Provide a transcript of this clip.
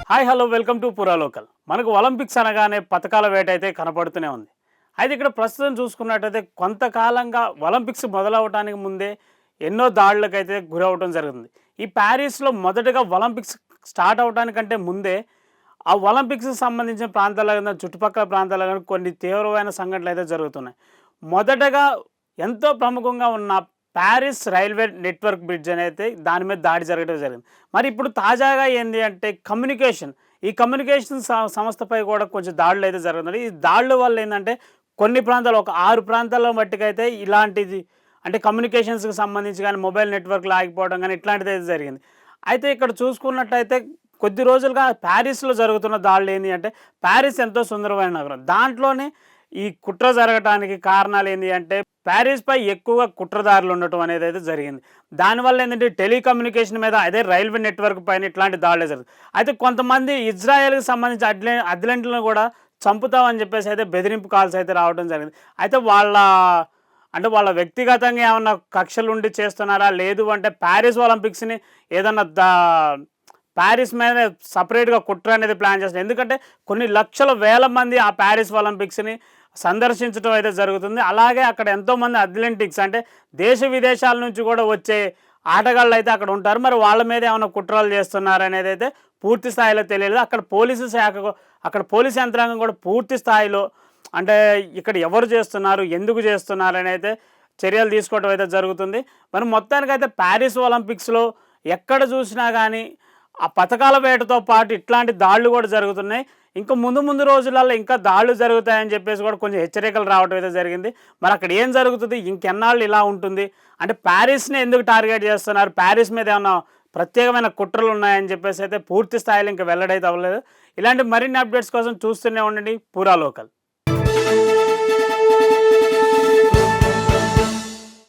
Hi hello welcome to పురా local. మనకు Olympics అనగానే పథకాల వేట అయితే కనపడుతూనే ఉంది. అయితే ఇక్కడ ప్రస్తుతం చూసుకున్నట్టయితే కొంతకాలంగా ఒలింపిక్స్ మొదలవటానికి ముందే ఎన్నో దాడులకైతే గురవటం జరుగుతుంది. ఈ ప్యారిస్‌లో మొదటగా ఒలింపిక్స్ స్టార్ట్ అవ్వటానికంటే ముందే ఆ ఒలింపిక్స్‌కి సంబంధించిన ప్రాంతాల్లో గాని, చుట్టుపక్కల ప్రాంతాల్లో గాని కొన్ని తీవ్రమైన సంఘటనలైతే జరుగుతున్నాయి. మొదటగా ఎంతో ప్రముఖంగా ఉన్న ప్యారిస్ రైల్వే నెట్వర్క్ బ్రిడ్జ్ అనైతే దాని మీద దాడి జరగడం జరిగింది. మరి ఇప్పుడు తాజాగా ఏంది అంటే ఈ కమ్యూనికేషన్ సంస్థపై కూడా కొంచెం దాడులైతే జరుగుతున్నాయి. ఈ దాడుల వల్ల ఏందంటే కొన్ని ప్రాంతాలు ఒక 6 ప్రాంతాల్లో మట్టుకైతే ఇలాంటిది అంటే కమ్యూనికేషన్స్‌కి సంబంధించి గానీ, మొబైల్ నెట్వర్క్‌లు ఆగిపోవడం గానీ ఇట్లాంటిదైతే జరిగింది. అయితే ఇక్కడ చూసుకున్నట్టయితే కొద్ది రోజులుగా ప్యారిస్‌లో జరుగుతున్న దాడులేంది అంటే ప్యారిస్ ఎంతో సుందరమైన నగరం. దాంట్లోనే ఈ కుట్ర జరగటానికి కారణాలేంది అంటే ప్యారిస్‌పై ఎక్కువగా కుట్రదారులు ఉండటం అనేదైతే జరిగింది. దానివల్ల ఏందంటే టెలికమ్యూనికేషన్ మీద అదే రైల్వే నెట్వర్క్ పైన ఇట్లాంటి దాడులే జరుగుతాయి. అయితే కొంతమంది ఇజ్రాయెల్‌కి సంబంధించి అథ్లెట్‌లను కూడా చంపుతామని చెప్పేసి అయితే బెదిరింపు కాల్స్ అయితే రావడం జరిగింది. అయితే వాళ్ళ వ్యక్తిగతంగా ఏమన్నా కక్షలుండి చేస్తున్నారా? లేదు అంటే ప్యారిస్ ఒలింపిక్స్‌ని ఏదన్నా ప్యారిస్ మీద సెపరేట్‌గా కుట్ర అనేది ప్లాన్ చేస్తున్నారు. ఎందుకంటే కొన్ని లక్షల వేల మంది ఆ ప్యారిస్ ఒలింపిక్స్‌ని సందర్శించడం అయితే జరుగుతుంది. అలాగే అక్కడ ఎంతోమంది అథ్లెటిక్స్ అంటే దేశ విదేశాల నుంచి కూడా వచ్చే ఆటగాళ్ళు అయితే అక్కడ ఉంటారు. మరి వాళ్ళ మీద ఏమైనా కుట్రలు చేస్తున్నారనేది అయితే పూర్తి స్థాయిలో తెలియలేదు. అక్కడ పోలీసు యంత్రాంగం కూడా పూర్తి స్థాయిలో అంటే ఇక్కడ ఎవరు చేస్తున్నారు, ఎందుకు చేస్తున్నారు అని అయితే చర్యలు తీసుకోవడం అయితే జరుగుతుంది. మరి మొత్తానికైతే ప్యారిస్ ఒలింపిక్స్‌లో ఎక్కడ చూసినా కానీ ఆ పథకాల వేటతో పాటు ఇట్లాంటి దాడులు కూడా జరుగుతున్నాయి. ఇంకా ముందు రోజులలో ఇంకా దాడులు జరుగుతాయని చెప్పేసి కూడా కొంచెం హెచ్చరికలు రావడం అయితే జరిగింది. మరి అక్కడ ఏం జరుగుతుంది? ఇంకెన్నాళ్ళు ఇలా ఉంటుంది? అంటే ప్యారిస్‌ని ఎందుకు టార్గెట్ చేస్తున్నారు? ప్యారిస్ మీద ఏమన్నా ప్రత్యేకమైన కుట్రలు ఉన్నాయని చెప్పేసి అయితే పూర్తి స్థాయిలో ఇంకా వెల్లడైతే అవ్వలేదు. ఇలాంటి మరిన్ని అప్డేట్స్ కోసం చూస్తూనే ఉండండి పూరా లోకల్.